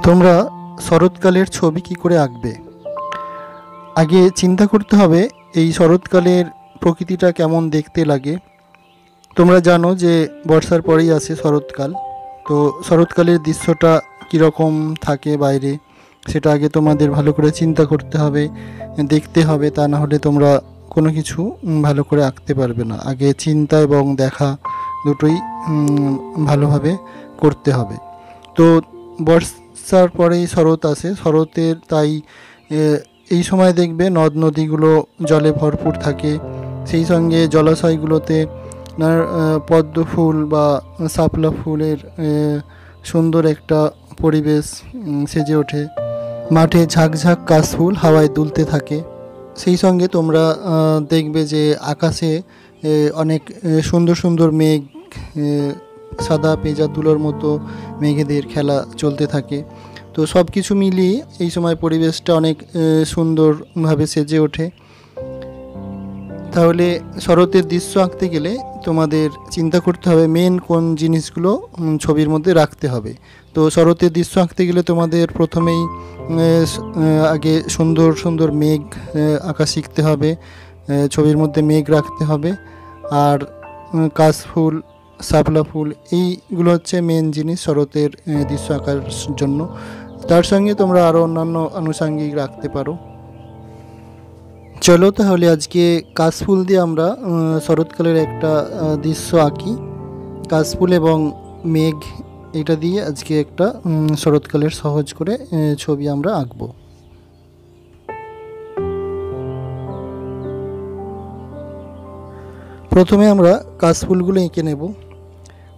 তোমরা শরৎকালের ছবি কি করে আঁকবে? আগে চিন্তা করতে হবে এই শরৎকালের প্রকৃতিটা কেমন দেখতে লাগে। তোমরা জানো যে বর্ষার পরেই আসে শরৎকাল। তো শরৎকালের দৃশ্যটা কীরকম থাকে বাইরে, সেটা আগে তোমাদের ভালো করে চিন্তা করতে হবে, দেখতে হবে। তা না হলে তোমরা কোনো কিছু ভালো করে আঁকতে পারবে না। আগে চিন্তা এবং দেখা দুটোই ভালোভাবে করতে হবে। তো বর্ষার পরেই শরৎ আসে, শরতের তাই এই সময় দেখবে নদ নদীগুলো জলে ভরপুর থাকে। সেই সঙ্গে জলাশয়গুলোতে পদ্ম ফুল বা শাপলা ফুলের সুন্দর একটা পরিবেশ সেজে ওঠে। মাঠে ঝাঁকঝাঁক কাশফুল হাওয়ায় দুলতে থাকে। সেই সঙ্গে তোমরা দেখবে যে আকাশে অনেক সুন্দর সুন্দর মেঘ, সাদা পেঁজা তুলোর মতো মেঘেদের খেলা চলতে থাকে। তো সব কিছু মিলিয়ে এই সময় পরিবেশটা অনেক সুন্দরভাবে সেজে ওঠে। তাহলে শরতের দৃশ্য আঁকতে গেলে তোমাদের চিন্তা করতে হবে মেন কোন জিনিসগুলো ছবির মধ্যে রাখতে হবে। তো শরতের দৃশ্য আঁকতে গেলে তোমাদের প্রথমেই আগে সুন্দর সুন্দর মেঘ আঁকা শিখতে হবে, ছবির মধ্যে মেঘ রাখতে হবে। আর কাশফুল, শাপলা ফুল, এইগুলো হচ্ছে মেন জিনিস শরতের দৃশ্য আঁকার জন্য। তার সঙ্গে তোমরা আরও অন্যান্য আনুষঙ্গিক রাখতে পারো। চলো তাহলে আজকে কাশফুল দিয়ে আমরা শরৎকালের একটা দৃশ্য আঁকি। কাশফুল এবং মেঘ এটা দিয়ে আজকে একটা শরৎকালের সহজ করে ছবি আমরা আঁকবো। প্রথমে আমরা কাশফুলগুলো এঁকে নেব।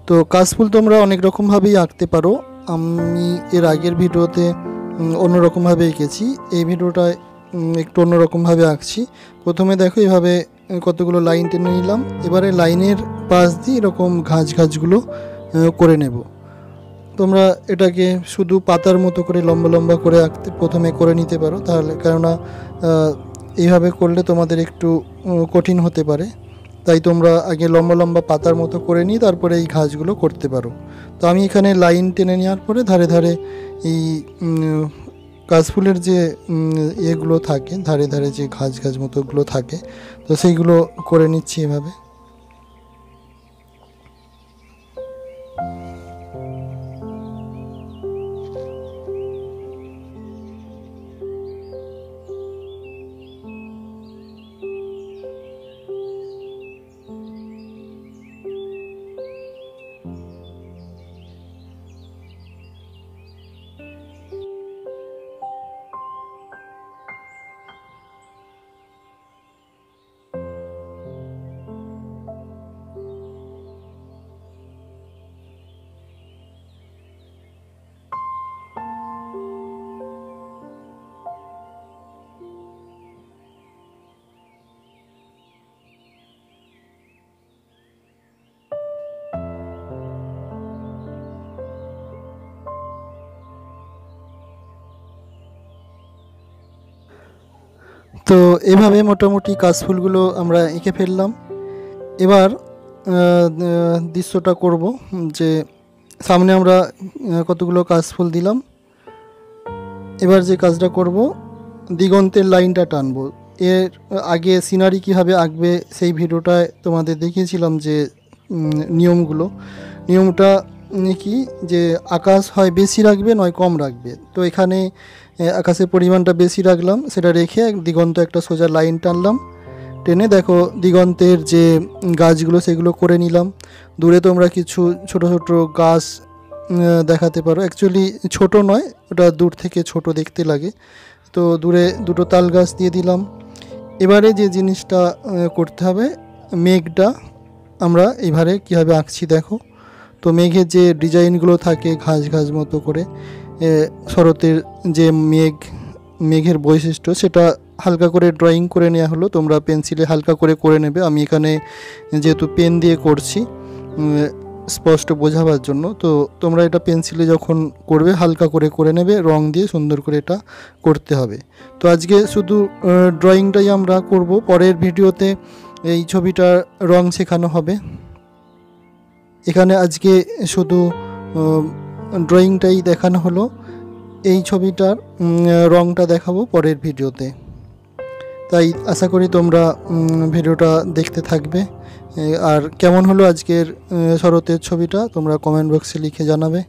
তো কাশফুল তোমরা অনেক রকমভাবেই আঁকতে পারো। আমি এর আগের ভিডিওতে অন্যরকমভাবে এঁকেছি, এই ভিডিওটায় একটু অন্যরকমভাবে আঁকছি। প্রথমে দেখো এভাবে কতগুলো লাইন টেনে নিলাম। এবারে লাইনের পাশ দিয়ে এরকম ঘাসগুলো করে নেব। তোমরা এটাকে শুধু পাতার মতো করে লম্বা লম্বা করে আঁকতে প্রথমে করে নিতে পারো, তাহলে কেননা এইভাবে করলে তোমাদের একটু কঠিন হতে পারে। তাই তোমরা আগে লম্বা লম্বা পাতার মতো করে নিয়ে তারপরে এই ঘাসগুলো করতে পারো। তো আমি এখানে লাইন টেনে নেওয়ার পরে ধারে ধারে এই কাশফুলের যে এগুলো থাকে, ধারে ধারে যে ঘাস মতোগুলো থাকে, তো সেইগুলো করে নিচ্ছি এভাবে। তো এভাবে মোটামুটি কাশফুলগুলো আমরা এঁকে ফেললাম। এবার দৃশ্যটা করব যে সামনে আমরা কতগুলো কাশফুল দিলাম। এবার যে কাজটা করব, দিগন্তের লাইনটা টানবো। এর আগে সিনারি কীভাবে আঁকবে সেই ভিডিওটায় তোমাদের দেখিয়েছিলাম যে নিয়মটা কি, যে আকাশ হয় বেশি রাখবে নয় কম রাখবে। তো এখানে আকাশের পরিমাণটা বেশি রাখলাম, সেটা রেখে দিগন্ত একটা সোজা লাইন টানলাম। টেনে দেখো দিগন্তের যে গাছগুলো সেগুলো করে নিলাম। দূরে তোমরা কিছু ছোট ছোট গাছ দেখাতে পারো। অ্যাকচুয়ালি ছোট নয়, ওটা দূর থেকে ছোট দেখতে লাগে। তো দূরে দুটো তাল গাছ দিয়ে দিলাম। এবারে যে জিনিসটা করতে হবে, মেঘটা আমরা এবারে কীভাবে আঁকছি দেখো। তো মেঘের যে ডিজাইনগুলো থাকে ঘাস মতো করে, শরতের যে মেঘের বৈশিষ্ট্য সেটা হালকা করে ড্রয়িং করে নেওয়া হলো। তোমরা পেন্সিলে হালকা করে নেবে। আমি এখানে যেহেতু পেন দিয়ে করছি স্পষ্ট বোঝাবার জন্য, তো তোমরা এটা পেন্সিলে যখন করবে হালকা করে নেবে, রং দিয়ে সুন্দর করে এটা করতে হবে। তো আজকে শুধু ড্রয়িংটাই আমরা করব, পরের ভিডিওতে এই ছবিটার রং শেখানো হবে। এখানে আজকে শুধু ড্রয়িংটাই দেখানো হলো। এই ছবিটার রঙটা দেখাবো পরের ভিডিওতে। তাই আশা করি তোমরা ভিডিওটা দেখতে থাকবে। আর কেমন হলো আজকের শরতের ছবিটা তোমরা কমেন্ট বক্সে লিখে জানাবে।